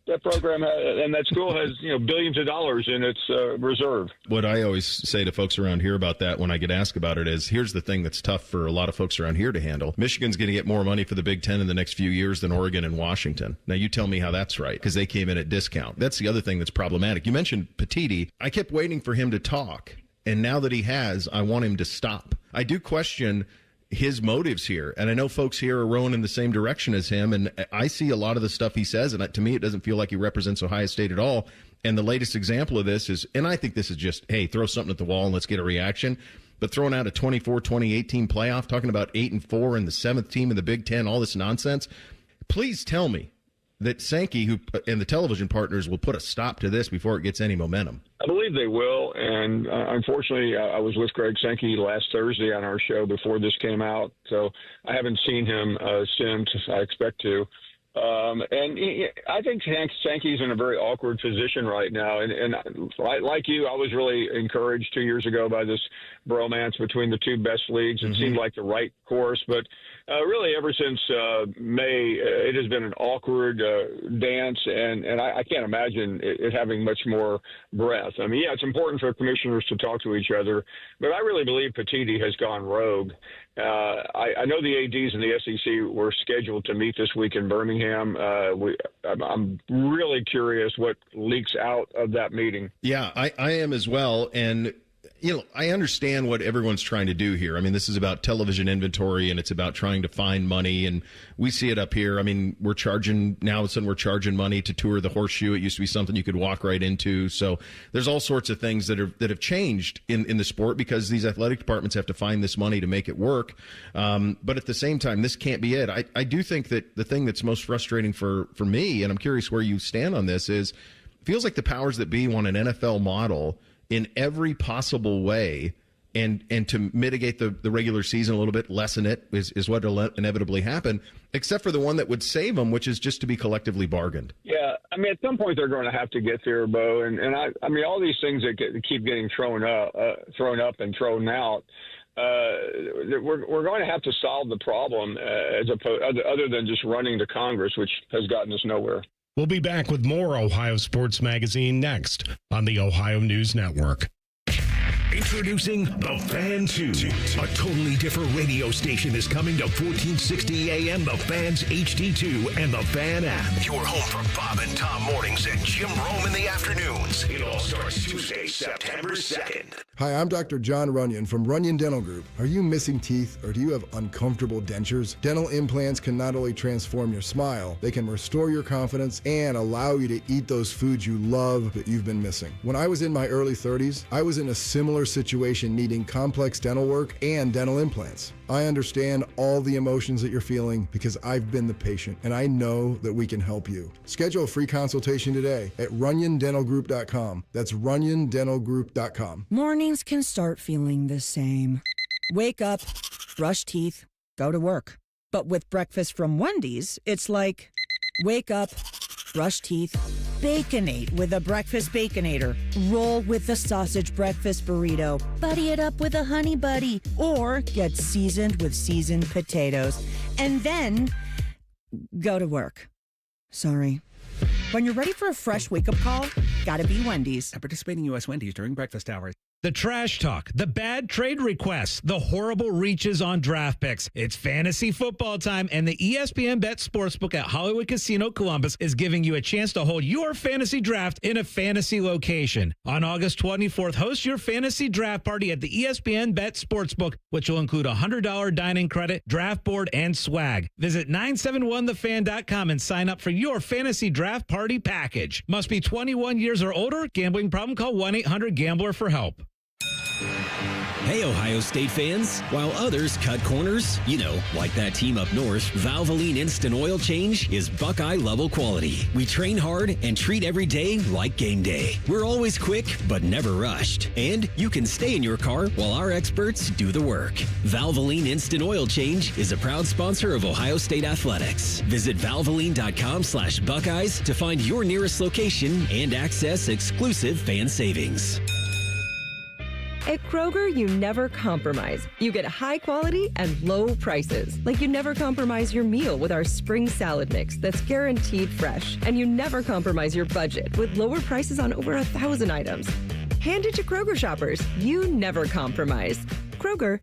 that program and that school has billions of dollars in its reserve. What I always say to folks around here about that when I get asked about it is, here's the thing that's tough for a lot of folks around here to handle. Michigan's going to get more money for the Big Ten in the next few years than Oregon and Washington. Now you tell me how that's right, because they came in at discount. That's the other thing that's problematic. You mentioned Petitti. I kept waiting for him to talk, and now that he has, I want him to stop. I do question his motives here, and I know folks here are rowing in the same direction as him, and I see a lot of the stuff he says, and to me it doesn't feel like he represents Ohio State at all. And the latest example of this is, and I think this is just, hey, throw something at the wall and let's get a reaction, but throwing out a 24-2018 playoff, talking about 8-4 and the 7th team in the Big Ten, all this nonsense. Please tell me that Sankey and the television partners will put a stop to this before it gets any momentum. I believe they will, and unfortunately, I was with Greg Sankey last Thursday on our show before this came out, so I haven't seen him since. I expect to. I think Sankey's in a very awkward position right now. And like you, I was really encouraged 2 years ago by this bromance between the two best leagues. It seemed like the right course, but really ever since May, it has been an awkward dance, and I can't imagine it having much more breadth. I mean, yeah, it's important for commissioners to talk to each other, but I really believe Petitti has gone rogue. I know the ADs and the SEC were scheduled to meet this week in Birmingham. I'm really curious what leaks out of that meeting. Yeah, I am as well. And I understand what everyone's trying to do here. I mean, this is about television inventory, and it's about trying to find money, and we see it up here. I mean, we're charging money to tour the Horseshoe. It used to be something you could walk right into. So there's all sorts of things that have changed in the sport because these athletic departments have to find this money to make it work. But at the same time, this can't be it. I do think that the thing that's most frustrating for me, and I'm curious where you stand on this, is it feels like the powers that be want an NFL model in every possible way, and to mitigate the regular season a little bit, lessen it is what will inevitably happen, except for the one that would save them, which is just to be collectively bargained. Yeah, I mean, at some point they're going to have to get there, Bo, and I mean, all these things that keep getting thrown up and thrown out. We're going to have to solve the problem other than just running to Congress, which has gotten us nowhere. We'll be back with more Ohio Sports Magazine next on the Ohio News Network. Introducing The Fan 2. A totally different radio station is coming to 1460 AM, The Fan's HD2, and The Fan app. Your home for Bob and Tom mornings and Jim Rome in the afternoons. It all starts Tuesday, September 2nd. Hi, I'm Dr. John Runyon from Runyon Dental Group. Are you missing teeth or do you have uncomfortable dentures? Dental implants can not only transform your smile, they can restore your confidence and allow you to eat those foods you love that you've been missing. When I was in my early 30s, I was in a similar situation needing complex dental work and dental implants. I understand all the emotions that you're feeling because I've been the patient and I know that we can help you. Schedule a free consultation today at runyondentalgroup.com. That's runyondentalgroup.com. Mornings can start feeling the same. Wake up, brush teeth, go to work. But with breakfast from Wendy's, it's like, wake up, brush teeth, Baconate with a breakfast Baconator. Roll with the sausage breakfast burrito. Buddy it up with a honey buddy. Or get seasoned with seasoned potatoes. And then go to work. Sorry. When you're ready for a fresh wake-up call, gotta be Wendy's. At participating U.S. Wendy's during breakfast hours. The trash talk, the bad trade requests, the horrible reaches on draft picks. It's fantasy football time, and the ESPN Bet Sportsbook at Hollywood Casino Columbus is giving you a chance to hold your fantasy draft in a fantasy location. On August 24th, host your fantasy draft party at the ESPN Bet Sportsbook, which will include a $100 dining credit, draft board, and swag. Visit 971thefan.com and sign up for your fantasy draft party package. Must be 21 years or older. Gambling problem? Call 1-800-GAMBLER for help. Hey, Ohio State fans. While others cut corners, like that team up north, Valvoline Instant Oil Change is Buckeye-level quality. We train hard and treat every day like game day. We're always quick, but never rushed. And you can stay in your car while our experts do the work. Valvoline Instant Oil Change is a proud sponsor of Ohio State Athletics. Visit valvoline.com/Buckeyes to find your nearest location and access exclusive fan savings. At Kroger, you never compromise. You get high quality and low prices. Like you never compromise your meal with our spring salad mix that's guaranteed fresh. And you never compromise your budget with lower prices on over 1,000 items. Hand it to Kroger shoppers. You never compromise. Kroger.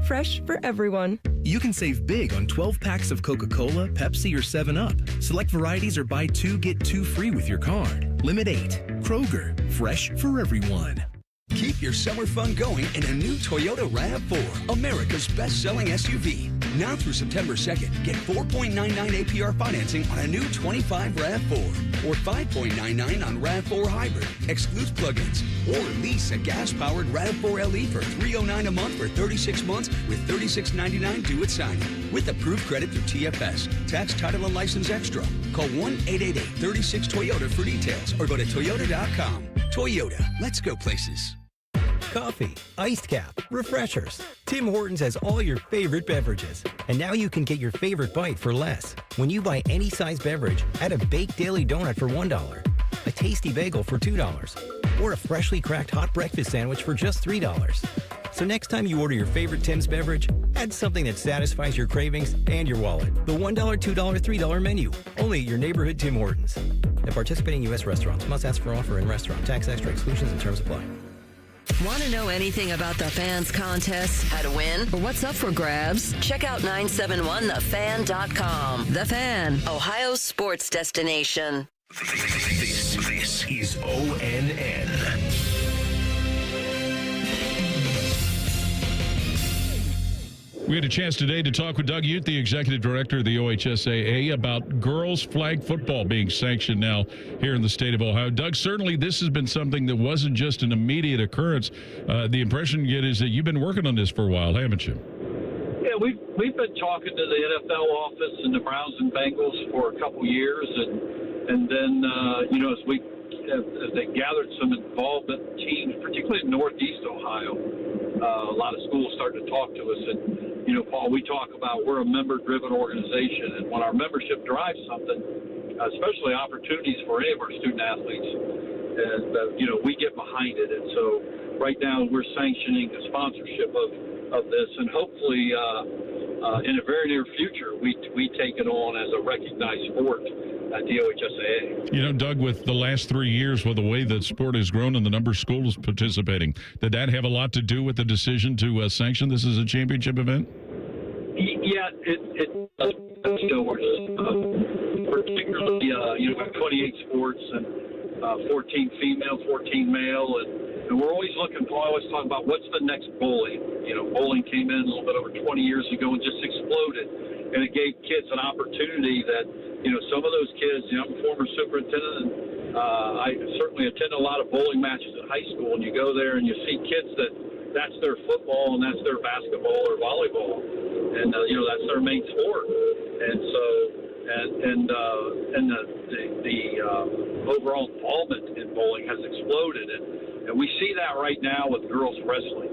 Fresh for everyone. You can save big on 12 packs of Coca-Cola, Pepsi, or 7-Up. Select varieties or buy 2, get 2 free with your card. Limit 8. Kroger. Fresh for everyone. Keep your summer fun going in a new Toyota RAV4, America's best-selling SUV. Now through September 2nd, get 4.99 APR financing on a new 25 RAV4 or 5.99 on RAV4 Hybrid, excludes plug-ins, or lease a gas-powered RAV4 LE for $309 a month for 36 months with $36.99 due at signing. With approved credit through TFS, tax, title, and license extra. Call 1-888-36-TOYOTA for details or go to toyota.com. Toyota, let's go places. Coffee, iced cap, refreshers. Tim Hortons has all your favorite beverages. And now you can get your favorite bite for less. When you buy any size beverage, add a baked daily donut for $1, a tasty bagel for $2, or a freshly cracked hot breakfast sandwich for just $3. So next time you order your favorite Tim's beverage, add something that satisfies your cravings and your wallet. The $1, $2, $3 menu. Only at your neighborhood Tim Hortons. At participating U.S. restaurants, must ask for offer in restaurant. Tax extra exclusions and terms apply. Want to know anything about the Fans contest, how to win, or what's up for grabs? Check out 971thefan.com. The Fan, Ohio's sports destination. This is ONN. We had a chance today to talk with Doug Ute, the executive director of the OHSAA, about girls flag football being sanctioned now here in the state of Ohio. Doug, certainly this has been something that wasn't just an immediate occurrence. The impression you get is that you've been working on this for a while, haven't you? Yeah, we've been talking to the NFL office and the Browns and Bengals for a couple years, and then as they gathered some involvement teams, particularly in Northeast Ohio, a lot of schools started to talk to us. And Paul, we talk about we're a member-driven organization, and when our membership drives something, especially opportunities for any of our student athletes, and we get behind it. And so right now we're sanctioning the sponsorship of this, and hopefully in a very near future we take it on as a recognized sport at the OHSAA. Doug, with the last 3 years, with the way the sport has grown and the number of schools participating, did that have a lot to do with the decision to sanction this as a championship event? Yeah, it does. Particularly, we have 28 sports and 14 female, 14 male, and we're always looking. Paul, I always talk about what's the next bowling. Bowling came in a little bit over 20 years ago and just exploded, and it gave kids an opportunity that some of those kids. I'm a former superintendent, and I certainly attend a lot of bowling matches at high school, and you go there and you see kids that's their football and that's their basketball or volleyball, and that's their main sport, and so the overall involvement in bowling has exploded, and we see that right now with girls wrestling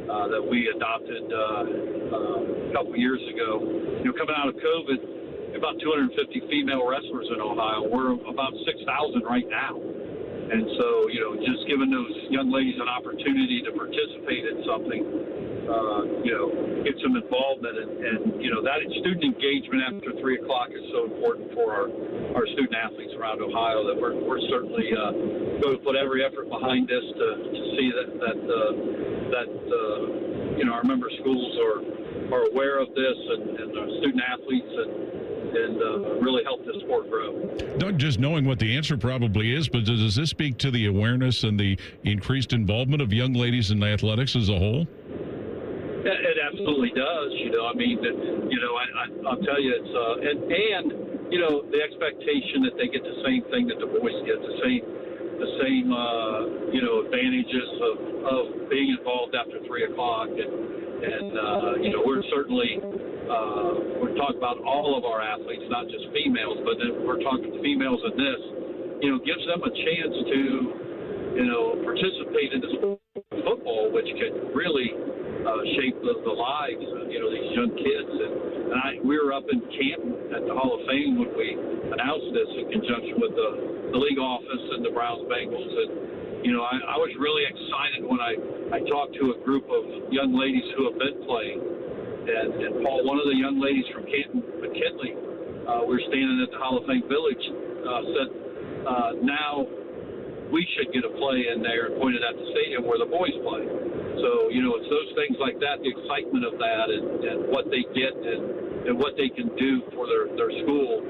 that we adopted a couple years ago. Coming out of COVID, about 250 female wrestlers in Ohio. We're about 6,000 right now. And so, just giving those young ladies an opportunity to participate in something, get some involvement. And that student engagement after 3 o'clock is so important for our student athletes around Ohio that we're certainly going to put every effort behind this to see that our member schools are aware of this and our student athletes and really help this sport grow. Doug, just knowing what the answer probably is, but does this speak to the awareness and the increased involvement of young ladies in athletics as a whole? It absolutely does. I'll tell you, it's the expectation that they get the same thing that the boys get, the same advantages of being involved after 3 o'clock, and we're certainly. We're talking about all of our athletes, not just females, but then we're talking females in this. Gives them a chance to, participate in this football, which can really shape the lives of, these young kids. And we were up in Canton at the Hall of Fame when we announced this in conjunction with the league office and the Browns Bengals. And, I was really excited when I talked to a group of young ladies who have been playing. And Paul, one of the young ladies from Canton, McKinley, we were standing at the Hall of Fame Village, said, now we should get a play in there, and pointed at the stadium where the boys play. So, it's those things like that, the excitement of that and what they get and what they can do for their school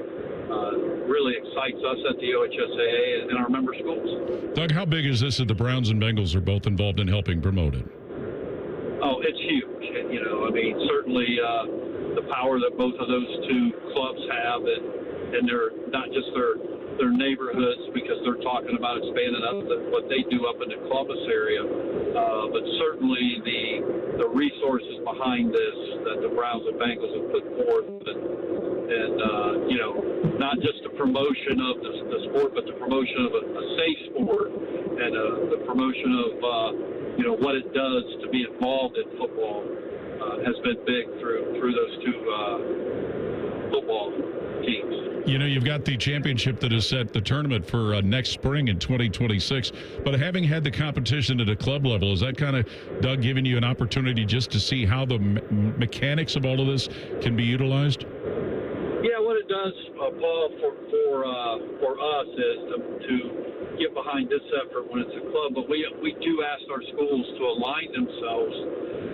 really excites us at the OHSAA and our member schools. Doug, how big is this that the Browns and Bengals are both involved in helping promote it? Oh, it's huge. Certainly the power that both of those two clubs have, and they're not just their neighborhoods, because they're talking about expanding up what they do up in the Columbus area, but certainly the resources behind this that the Browns and Bengals have put forth, and not just the promotion of the sport, but the promotion of a safe sport, and the promotion of what it does to be involved in football has been big through those two football teams. You've got the championship that is set, the tournament for next spring in 2026. But having had the competition at a club level, is that kind of, Doug, giving you an opportunity just to see how the mechanics of all of this can be utilized? Yeah, what it does, Paul, for us is to get behind this effort when it's a club, but we do ask our schools to align themselves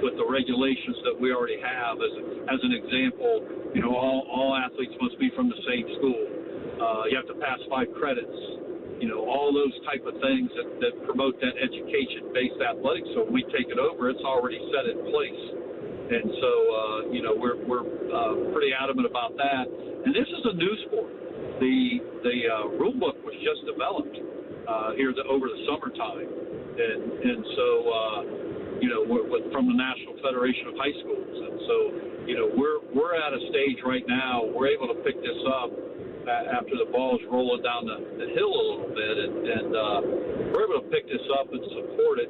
with the regulations that we already have. As an example, all athletes must be from the same school. You have to pass 5 credits. All those type of things that promote that education-based athletics. So when we take it over, it's already set in place. And so, we're pretty adamant about that. And this is a new sport. The rule book was just developed here over the summertime, and so from the National Federation of High Schools, and so we're at a stage right now we're able to pick this up after the ball is rolling down the hill a little bit, and we're able to pick this up and support it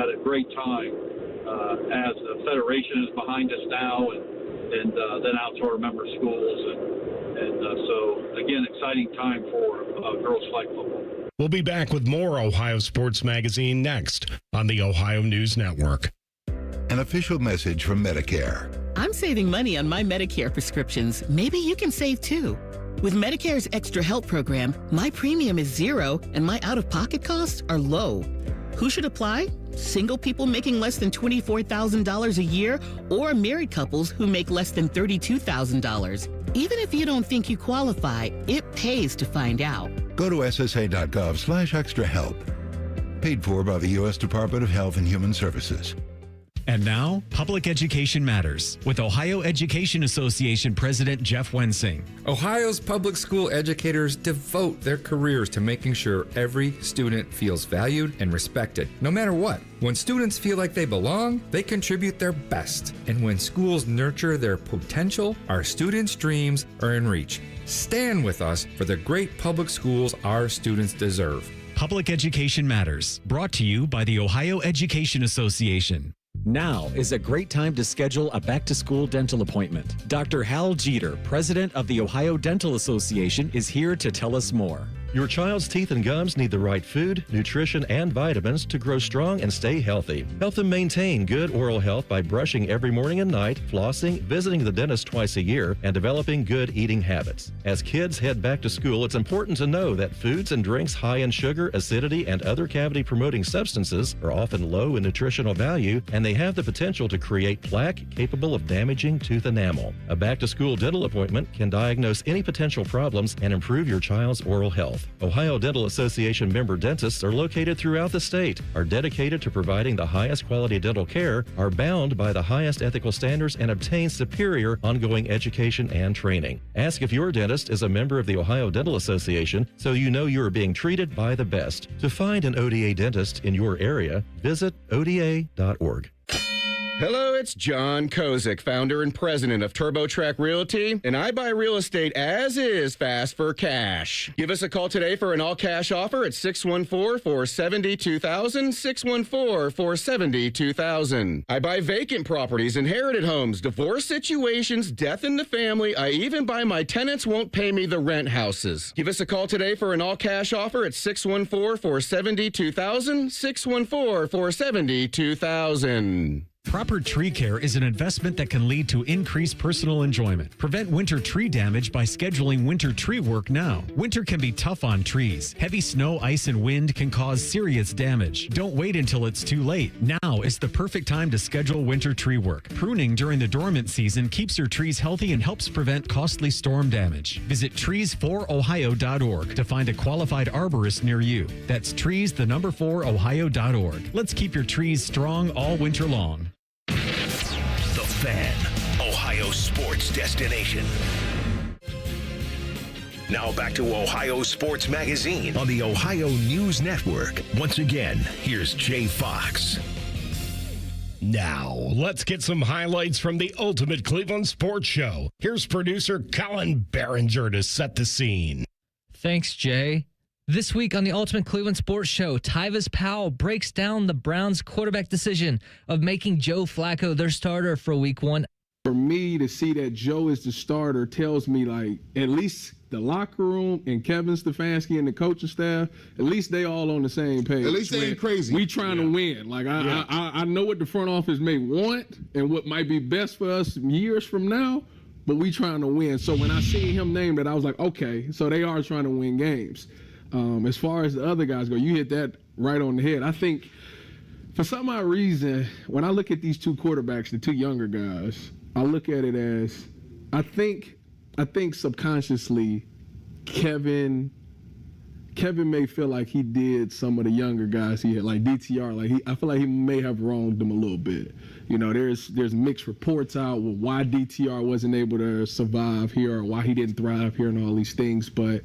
at a great time as the Federation is behind us now, and then out to our member schools, and so again, exciting time for girls flag football. We'll be back with more Ohio Sports Magazine next on the Ohio News Network. An official message from Medicare. I'm saving money on my Medicare prescriptions. Maybe you can save too. With Medicare's Extra Help program, my premium is zero and my out-of-pocket costs are low. Who should apply? Single people making less than $24,000 a year or married couples who make less than $32,000. Even if you don't think you qualify, it pays to find out. Go to ssa.gov/extrahelp. Paid for by the U.S. Department of Health and Human Services. And now, Public Education Matters with Ohio Education Association President Jeff Wensing. Ohio's public school educators devote their careers to making sure every student feels valued and respected, no matter what. When students feel like they belong, they contribute their best. And when schools nurture their potential, our students' dreams are in reach. Stand with us for the great public schools our students deserve. Public Education Matters, brought to you by the Ohio Education Association. Now is a great time to schedule a back-to-school dental appointment. Dr. Hal Jeter, president of the Ohio Dental Association, is here to tell us more. Your child's teeth and gums need the right food, nutrition, and vitamins to grow strong and stay healthy. Help them maintain good oral health by brushing every morning and night, flossing, visiting the dentist twice a year, and developing good eating habits. As kids head back to school, it's important to know that foods and drinks high in sugar, acidity, and other cavity-promoting substances are often low in nutritional value, and they have the potential to create plaque capable of damaging tooth enamel. A back-to-school dental appointment can diagnose any potential problems and improve your child's oral health. Ohio Dental Association member dentists are located throughout the state, are dedicated to providing the highest quality dental care, are bound by the highest ethical standards, and obtain superior ongoing education and training. Ask if your dentist is a member of the Ohio Dental Association so you know you are being treated by the best. To find an ODA dentist in your area, visit ODA.org. Hello, it's John Kozik, founder and president of TurboTrack Realty, and I buy real estate as is fast for cash. Give us a call today for an all-cash offer at 614-470-2000, 614-470-2000. I buy vacant properties, inherited homes, divorce situations, death in the family. I even buy my tenants won't pay me the rent houses. Give us a call today for an all-cash offer at 614-470-2000, 614-470-2000. Proper tree care is an investment that can lead to increased personal enjoyment. Prevent winter tree damage by scheduling winter tree work now. Winter can be tough on trees. Heavy snow, ice, and wind can cause serious damage. Don't wait until it's too late. Now is the perfect time to schedule winter tree work. Pruning during the dormant season keeps your trees healthy and helps prevent costly storm damage. Visit trees4ohio.org to find a qualified arborist near you. That's trees4ohio.org. Let's keep your trees strong all winter long. The Fan, Ohio sports destination. Now back to Ohio Sports Magazine on the Ohio News Network. Once again, here's Jay Fox. Now, let's get some highlights from the Ultimate Cleveland Sports Show. Here's producer Colin Behringer to set the scene. Thanks, Jay. This week on the Ultimate Cleveland Sports Show, Tyvis Powell breaks down the Browns' quarterback decision of making Joe Flacco their starter for Week 1. For me to see that Joe is the starter tells me, like, at least the locker room and Kevin Stefanski and the coaching staff, at least they all on the same page. At least they ain't crazy. We trying to win. Like, I know what the front office may want and what might be best for us years from now, but we trying to win. So when I seen him named it, I was like, okay, so they are trying to win games. As far as the other guys go, you hit that right on the head. I think for some odd reason, when I look at these two quarterbacks, the two younger guys, I look at it as I think subconsciously Kevin Kevin may feel like he did some of the younger guys he had, like DTR. I feel like he may have wronged them a little bit. You know, there's mixed reports out with why DTR wasn't able to survive here or why he didn't thrive here and all these things. But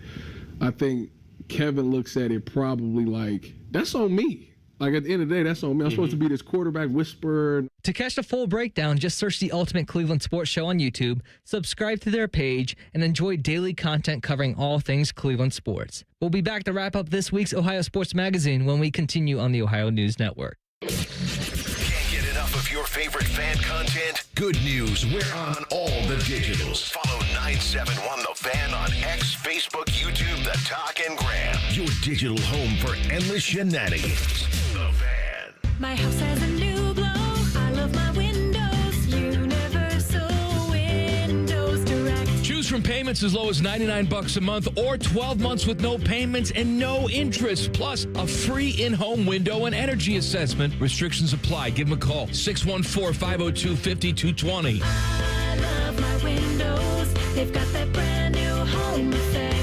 I think Kevin looks at it probably like, that's on me. Like, at the end of the day, that's on me. I'm supposed to be this quarterback whisperer. To catch the full breakdown, just search the Ultimate Cleveland Sports Show on YouTube, subscribe to their page, and enjoy daily content covering all things Cleveland sports. We'll be back to wrap up this week's Ohio Sports Magazine when we continue on the Ohio News Network. Can't get enough of your favorite fan content? Good news, we're on all the digitals. Follow 971 The Fan on X, Facebook, YouTube, The Talk, and Gram. Your digital home for endless shenanigans. The Fan. My house has a new glow. I love my windows. Universal Windows Direct. Choose from payments as low as $99 a month or 12 months with no payments and no interest, plus a free in-home window and energy assessment. Restrictions apply. Give them a call, 614-502-5220. I love my windows. They've got that brand new home effect.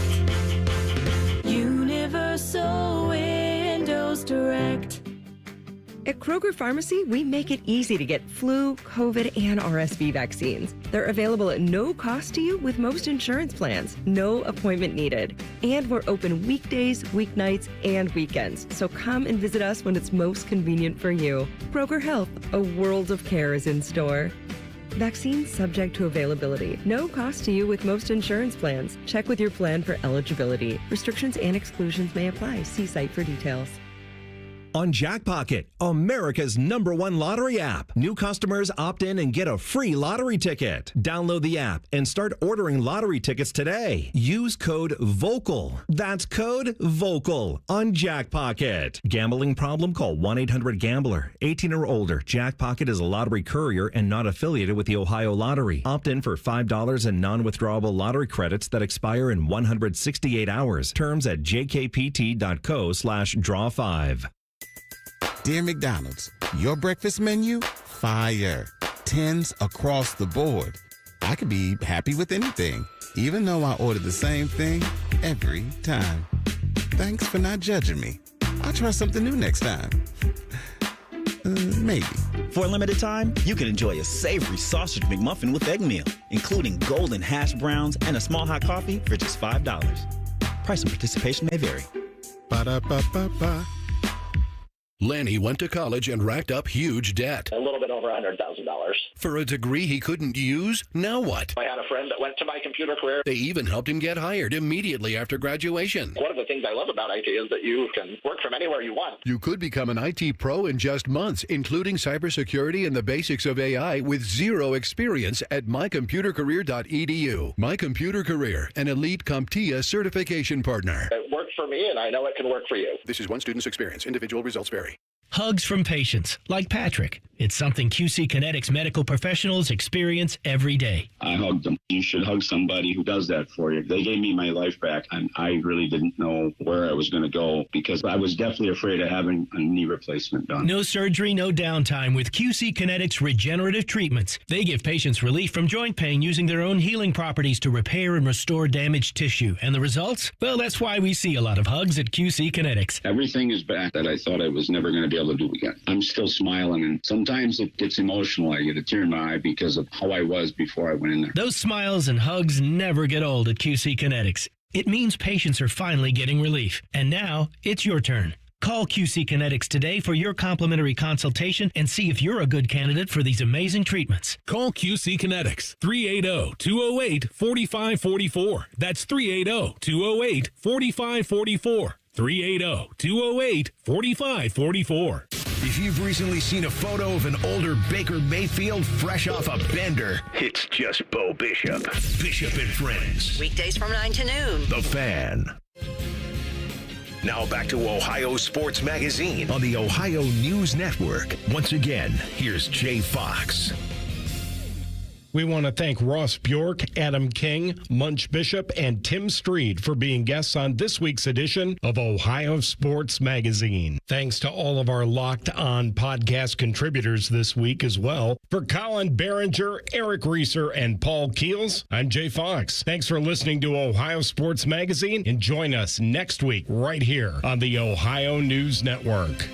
Universal Windows Direct. At Kroger Pharmacy, we make it easy to get flu, COVID, and RSV vaccines. They're available at no cost to you with most insurance plans. No appointment needed. And we're open weekdays, weeknights, and weekends. So come and visit us when it's most convenient for you. Kroger Health, a world of care is in store. Vaccines subject to availability. No cost to you with most insurance plans. Check with your plan for eligibility. Restrictions and exclusions may apply. See site for details. On Jackpocket, America's #1 lottery app. New customers opt in and get a free lottery ticket. Download the app and start ordering lottery tickets today. Use code VOCAL. That's code VOCAL on Jackpocket. Gambling problem? Call 1-800-GAMBLER. 18 or older. Jackpocket is a lottery courier and not affiliated with the Ohio Lottery. Opt in for $5 in non-withdrawable lottery credits that expire in 168 hours. Terms at jkpt.co/draw5. Dear McDonald's, your breakfast menu? Fire. 10s across the board. I could be happy with anything, even though I order the same thing every time. Thanks for not judging me. I'll try something new next time. Maybe. For a limited time, you can enjoy a savory sausage McMuffin with egg meal, including golden hash browns and a small hot coffee for just $5. Price and participation may vary. Ba-da-ba-ba-ba. Lanny went to college and racked up huge debt. A little bit over $100,000. For a degree he couldn't use? Now what? I had a friend that went to My Computer Career. They even helped him get hired immediately after graduation. One of the things I love about IT is that you can work from anywhere you want. You could become an IT pro in just months, including cybersecurity and the basics of AI with zero experience at mycomputercareer.edu. My Computer Career, an elite CompTIA certification partner. It worked for me, and I know it can work for you. This is one student's experience. Individual results vary. Hugs from patients, like Patrick. It's something QC Kinetics medical professionals experience every day. I hugged them. You should hug somebody who does that for you. They gave me my life back, and I really didn't know where I was going to go because I was definitely afraid of having a knee replacement done. No surgery, no downtime with QC Kinetics regenerative treatments. They give patients relief from joint pain using their own healing properties to repair and restore damaged tissue. And the results? Well, that's why we see a lot of hugs at QC Kinetics. Everything is back that I thought I was never going to be able to do again. I'm still smiling, and sometimes it gets emotional. I get a tear in my eye because of how I was before I went in there. Those smiles and hugs never get old at QC Kinetics. It means patients are finally getting relief. And now, it's your turn. Call QC Kinetics today for your complimentary consultation and see if you're a good candidate for these amazing treatments. Call QC Kinetics, 380-208-4544. That's 380-208-4544. 380-208-4544. If you've recently seen a photo of an older Baker Mayfield fresh off a bender, it's just Bo Bishop. Bishop and Friends. Weekdays from 9 to noon. The Fan. Now back to Ohio Sports Magazine on the Ohio News Network. Once again, here's Jay Fox. We want to thank Ross Bjork, Adam King, Munch Bishop, and Tim Street for being guests on this week's edition of Ohio Sports Magazine. Thanks to all of our Locked On podcast contributors this week as well. For Colin Behringer, Eric Reeser, and Paul Keels, I'm Jay Fox. Thanks for listening to Ohio Sports Magazine, and join us next week right here on the Ohio News Network.